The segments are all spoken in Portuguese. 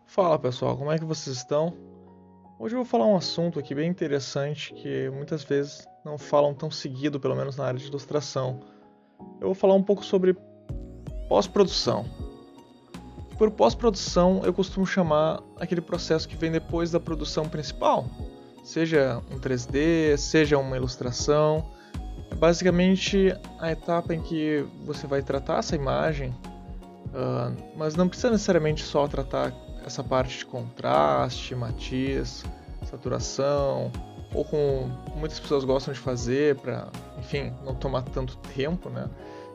Fala pessoal, como é que vocês estão? Hoje eu vou falar um assunto aqui bem interessante que muitas vezes não falam tão seguido, pelo menos na área de ilustração. Eu vou falar um pouco sobre pós-produção. Por pós-produção eu costumo chamar aquele processo que vem depois da produção principal, seja um 3D, seja uma ilustração. É basicamente a etapa em que você vai tratar essa imagem, mas não precisa necessariamente só tratar essa parte de contraste, matiz, saturação, ou como muitas pessoas gostam de fazer para, enfim, não tomar tanto tempo, né?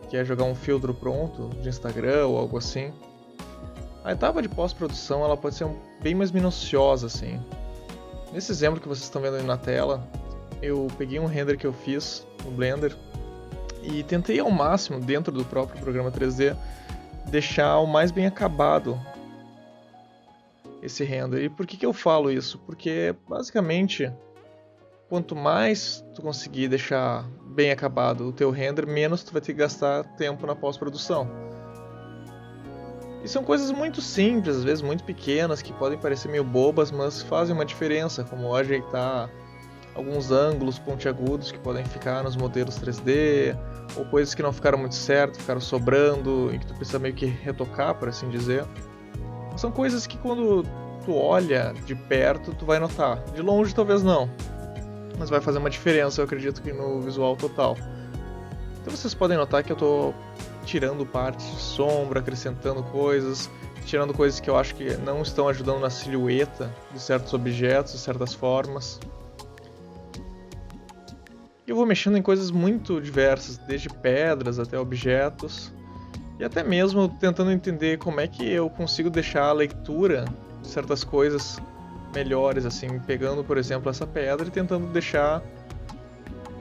Que é jogar um filtro pronto de Instagram ou algo assim. A etapa de pós-produção ela pode ser bem mais minuciosa, assim. Nesse exemplo que vocês estão vendo aí na tela, eu peguei um render que eu fiz no Blender e tentei ao máximo, dentro do próprio programa 3D, deixar o mais bem acabado esse render. E por que eu falo isso? Porque basicamente quanto mais tu conseguir deixar bem acabado o teu render, menos tu vai ter que gastar tempo na pós-produção. E são coisas muito simples, às vezes muito pequenas, que podem parecer meio bobas, mas fazem uma diferença, como ajeitar alguns ângulos pontiagudos que podem ficar nos modelos 3D, ou coisas que não ficaram muito certo, ficaram sobrando, e que tu precisa meio que retocar, por assim dizer. São coisas que quando tu olha de perto, tu vai notar. De longe talvez não, mas vai fazer uma diferença, eu acredito que no visual total. Então vocês podem notar que eu estou tirando partes de sombra, acrescentando coisas, tirando coisas que eu acho que não estão ajudando na silhueta de certos objetos, de certas formas. E eu vou mexendo em coisas muito diversas, desde pedras até objetos. E até mesmo tentando entender como é que eu consigo deixar a leitura de certas coisas melhores, assim, pegando, por exemplo, essa pedra e tentando deixar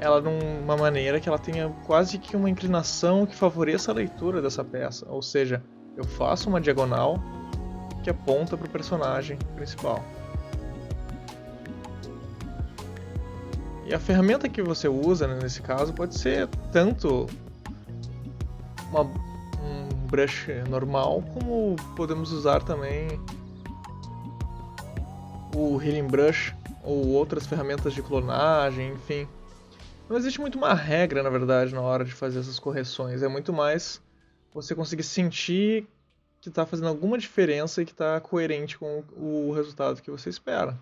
ela numa maneira que ela tenha quase que uma inclinação que favoreça a leitura dessa peça. Ou seja, eu faço uma diagonal que aponta para o personagem principal. E a ferramenta que você usa, né, nesse caso pode ser tanto um brush normal, como podemos usar também o Healing Brush ou outras ferramentas de clonagem, enfim. Não existe muito uma regra, na verdade, na hora de fazer essas correções. É muito mais você conseguir sentir que está fazendo alguma diferença e que está coerente com o resultado que você espera.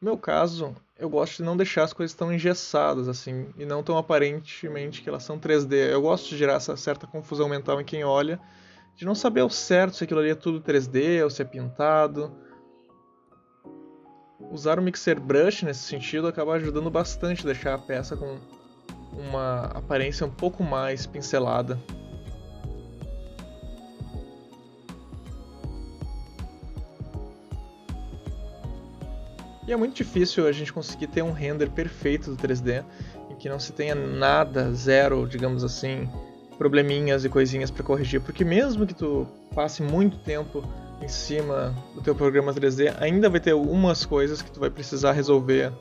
No meu caso, eu gosto de não deixar as coisas tão engessadas assim, e não tão aparentemente que elas são 3D. Eu gosto de gerar essa certa confusão mental em quem olha, de não saber ao certo se aquilo ali é tudo 3D ou se é pintado. Usar o Mixer Brush nesse sentido acaba ajudando bastante a deixar a peça com uma aparência um pouco mais pincelada. E é muito difícil a gente conseguir ter um render perfeito do 3D, em que não se tenha nada, zero, digamos assim, probleminhas e coisinhas para corrigir, porque mesmo que tu passe muito tempo em cima do teu programa 3D, ainda vai ter algumas coisas que tu vai precisar resolver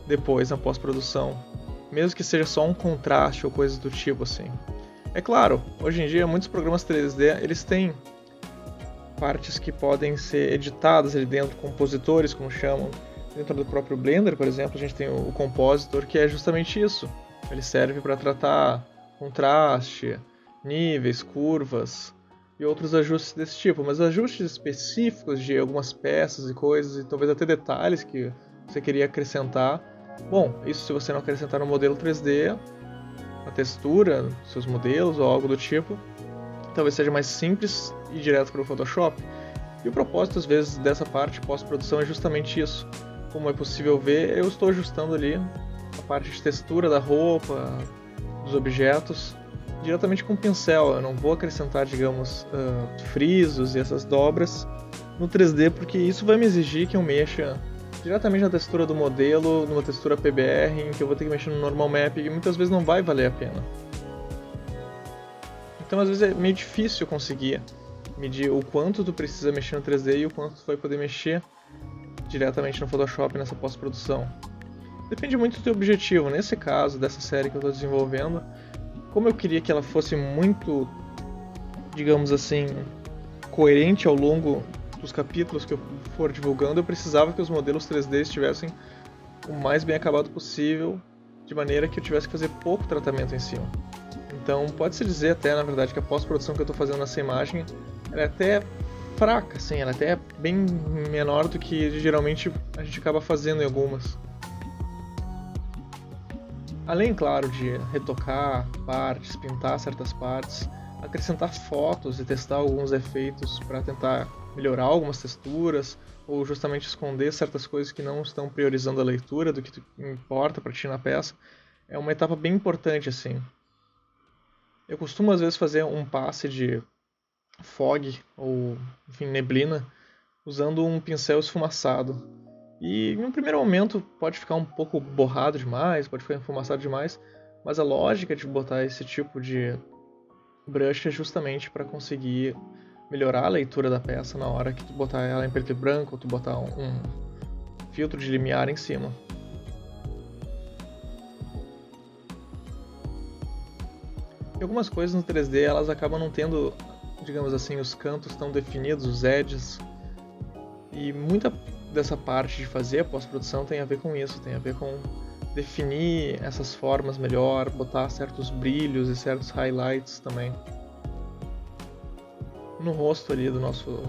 depois na pós-produção, mesmo que seja só um contraste ou coisas do tipo assim. É claro, hoje em dia muitos programas 3D eles têm partes que podem ser editadas ali dentro, compositores como chamam. Dentro do próprio Blender, por exemplo, a gente tem o Compositor, que é justamente isso. Ele serve para tratar contraste, níveis, curvas e outros ajustes desse tipo, mas ajustes específicos de algumas peças e coisas, e talvez até detalhes que você queria acrescentar. Bom, isso se você não acrescentar no modelo 3D, a textura dos seus modelos ou algo do tipo, talvez seja mais simples e direto para o Photoshop. E o propósito, às vezes, dessa parte pós-produção é justamente isso. Como é possível ver, eu estou ajustando ali a parte de textura da roupa, dos objetos, diretamente com o pincel. Eu não vou acrescentar, digamos, frisos e essas dobras no 3D, porque isso vai me exigir que eu mexa diretamente na textura do modelo, numa textura PBR, em que eu vou ter que mexer no normal map, e muitas vezes não vai valer a pena. Então, às vezes é meio difícil conseguir medir o quanto tu precisa mexer no 3D e o quanto tu vai poder mexer diretamente no Photoshop nessa pós-produção. Depende muito do teu objetivo. Nesse caso, dessa série que eu estou desenvolvendo, como eu queria que ela fosse muito, digamos assim, coerente ao longo dos capítulos que eu for divulgando, eu precisava que os modelos 3D estivessem o mais bem acabado possível, de maneira que eu tivesse que fazer pouco tratamento em cima. Então pode-se dizer até, na verdade, que a pós-produção que eu estou fazendo nessa imagem ela é até fraca, assim, ela é até bem menor do que geralmente a gente acaba fazendo em algumas. Além, claro, de retocar partes, pintar certas partes, acrescentar fotos e testar alguns efeitos para tentar melhorar algumas texturas ou justamente esconder certas coisas que não estão priorizando a leitura do que importa para ti na peça, é uma etapa bem importante, assim. Eu costumo às vezes fazer um passe de fog ou, enfim, neblina usando um pincel esfumaçado. E em um primeiro momento pode ficar um pouco borrado demais, pode ficar enfumaçado demais, mas a lógica de botar esse tipo de brush é justamente para conseguir melhorar a leitura da peça na hora que tu botar ela em preto e branco ou tu botar um filtro de limiar em cima. E algumas coisas no 3D elas acabam não tendo, digamos assim, os cantos tão definidos, os edges, e muita dessa parte de fazer a pós-produção tem a ver com isso, tem a ver com definir essas formas melhor, botar certos brilhos e certos highlights também. No rosto ali do nosso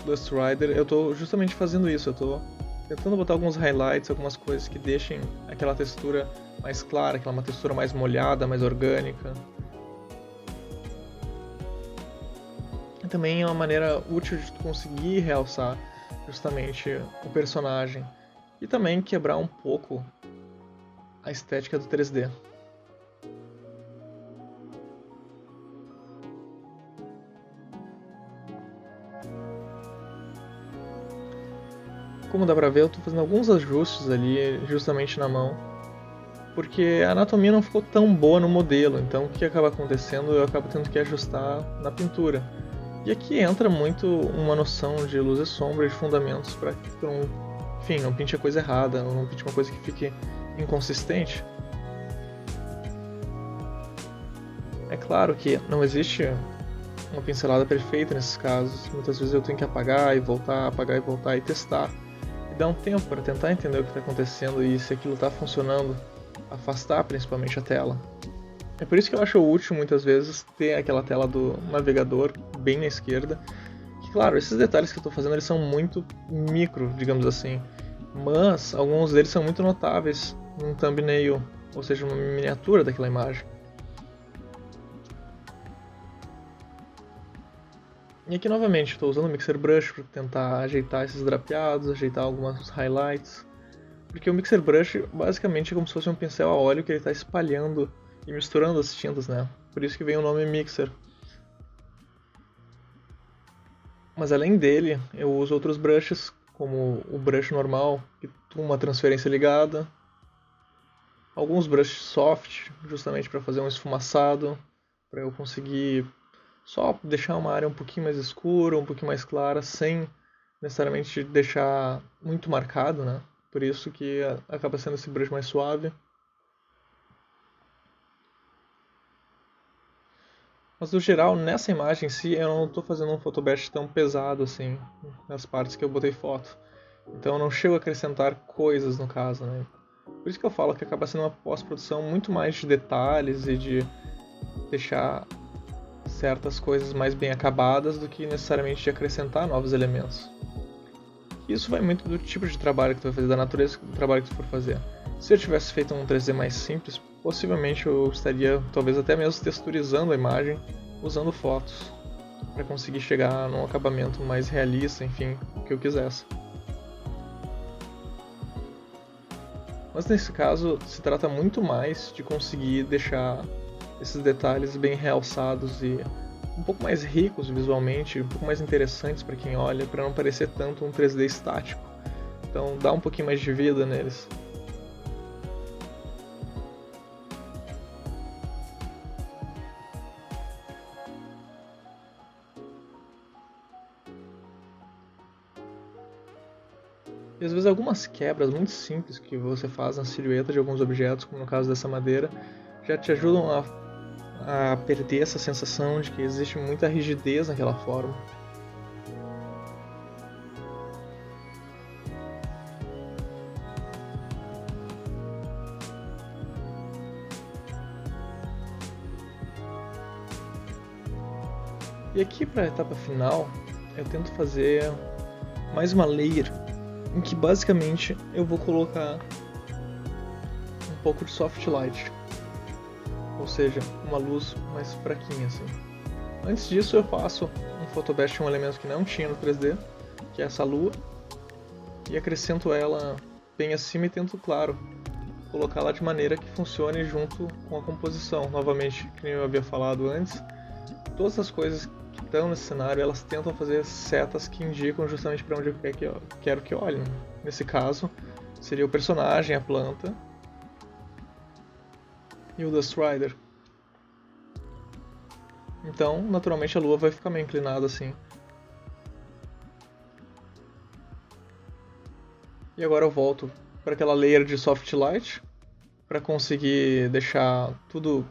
Dust Rider, eu estou justamente fazendo isso, eu estou tentando botar alguns highlights, algumas coisas que deixem aquela textura mais clara, aquela uma textura mais molhada, mais orgânica. E também é uma maneira útil de tu conseguir realçar justamente o personagem e também quebrar um pouco a estética do 3D. Como dá pra ver, eu tô fazendo alguns ajustes ali justamente na mão, porque a anatomia não ficou tão boa no modelo, então o que acaba acontecendo, eu acabo tendo que ajustar na pintura. E aqui entra muito uma noção de luz e sombra e de fundamentos para que tu não pinte a coisa errada, não pinte uma coisa que fique inconsistente. É claro que não existe uma pincelada perfeita nesses casos. Muitas vezes eu tenho que apagar e voltar e testar. E dar um tempo para tentar entender o que está acontecendo e se aquilo está funcionando, afastar principalmente a tela. É por isso que eu acho útil muitas vezes ter aquela tela do navegador bem na esquerda. Que, claro, esses detalhes que eu estou fazendo eles são muito micro, digamos assim, mas alguns deles são muito notáveis num thumbnail, ou seja, uma miniatura daquela imagem. E aqui novamente estou usando o Mixer Brush para tentar ajeitar esses drapeados, ajeitar algumas highlights, porque o Mixer Brush basicamente é como se fosse um pincel a óleo que ele está espalhando e misturando as tintas, né? Por isso que vem o nome Mixer. Mas além dele, eu uso outros brushes, como o brush normal, que tem uma transferência ligada. Alguns brushes soft, justamente para fazer um esfumaçado, para eu conseguir só deixar uma área um pouquinho mais escura, um pouquinho mais clara, sem necessariamente deixar muito marcado, né? Por isso que acaba sendo esse brush mais suave. Mas no geral, nessa imagem em si, eu não estou fazendo um photobash tão pesado assim, nas partes que eu botei foto. Então eu não chego a acrescentar coisas no caso, né? Por isso que eu falo que acaba sendo uma pós-produção muito mais de detalhes e de deixar certas coisas mais bem acabadas do que necessariamente de acrescentar novos elementos. Isso vai muito do tipo de trabalho que tu vai fazer, da natureza do trabalho que tu for fazer. Se eu tivesse feito um 3D mais simples, possivelmente eu estaria talvez até mesmo texturizando a imagem usando fotos para conseguir chegar num acabamento mais realista, enfim, o que eu quisesse. Mas nesse caso se trata muito mais de conseguir deixar esses detalhes bem realçados e um pouco mais ricos visualmente, um pouco mais interessantes para quem olha, para não parecer tanto um 3D estático. Então dá um pouquinho mais de vida neles. E às vezes algumas quebras muito simples que você faz na silhueta de alguns objetos, como no caso dessa madeira, já te ajudam a perder essa sensação de que existe muita rigidez naquela forma. E aqui para a etapa final, eu tento fazer mais uma layer, em que basicamente eu vou colocar um pouco de soft light, ou seja, uma luz mais fraquinha assim. Antes disso eu faço um photobest de um elemento que não tinha no 3D, que é essa lua, e acrescento ela bem acima e tento, claro, colocá-la de maneira que funcione junto com a composição. Novamente, como eu havia falado antes, todas as coisas que estão nesse cenário, elas tentam fazer setas que indicam justamente para onde eu quero que olhem. Nesse caso, seria o personagem, a planta e o Dust Rider. Então, naturalmente, a lua vai ficar meio inclinada assim. E agora eu volto para aquela layer de soft light, para conseguir deixar tudo,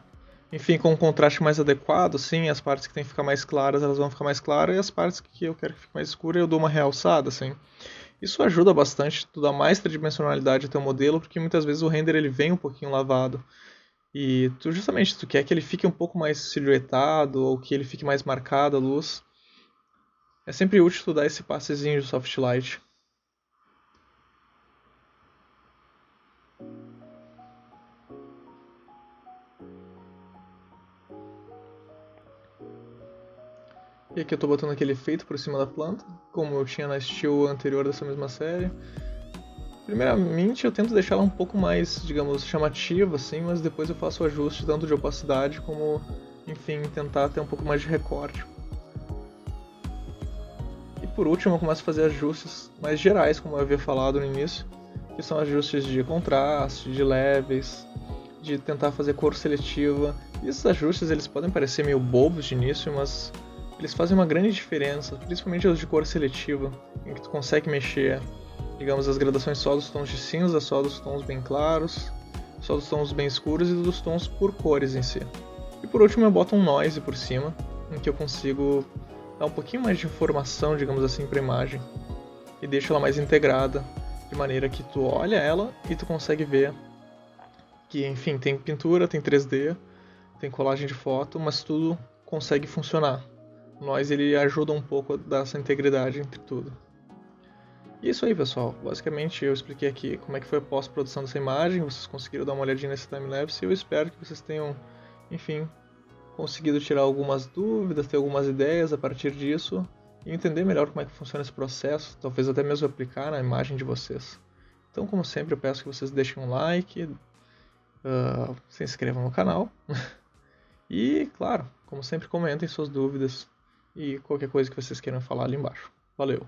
enfim, com um contraste mais adequado, assim, as partes que tem que ficar mais claras, elas vão ficar mais claras, e as partes que eu quero que fique mais escuras, eu dou uma realçada, assim. Isso ajuda bastante, tu dá mais tridimensionalidade ao teu modelo, porque muitas vezes o render ele vem um pouquinho lavado, e tu justamente tu quer que ele fique um pouco mais silhuetado, ou que ele fique mais marcado a luz. É sempre útil tu dar esse passezinho de soft light. E aqui eu tô botando aquele efeito por cima da planta, como eu tinha na Steel anterior dessa mesma série. Primeiramente eu tento deixar ela um pouco mais, digamos, chamativa, assim, mas depois eu faço o ajuste tanto de opacidade como, enfim, tentar ter um pouco mais de recorte. E por último eu começo a fazer ajustes mais gerais, como eu havia falado no início, que são ajustes de contraste, de levels, de tentar fazer cor seletiva. E esses ajustes eles podem parecer meio bobos de início, mas eles fazem uma grande diferença, principalmente os de cor seletiva, em que tu consegue mexer, digamos, as gradações só dos tons de cinza, só dos tons bem claros, só dos tons bem escuros e dos tons por cores em si. E por último eu boto um noise por cima, em que eu consigo dar um pouquinho mais de informação, digamos assim, para a imagem, e deixo ela mais integrada, de maneira que tu olha ela e tu consegue ver que, enfim, tem pintura, tem 3D, tem colagem de foto, mas tudo consegue funcionar. O noise ele ajuda um pouco a dar essa integridade entre tudo. E é isso aí, pessoal. Basicamente eu expliquei aqui como é que foi a pós-produção dessa imagem, vocês conseguiram dar uma olhadinha nesse timelapse e eu espero que vocês tenham, enfim, conseguido tirar algumas dúvidas, ter algumas ideias a partir disso e entender melhor como é que funciona esse processo, talvez até mesmo aplicar na imagem de vocês. Então, como sempre, eu peço que vocês deixem um like, se inscrevam no canal e, claro, como sempre, comentem suas dúvidas e qualquer coisa que vocês queiram falar ali embaixo. Valeu!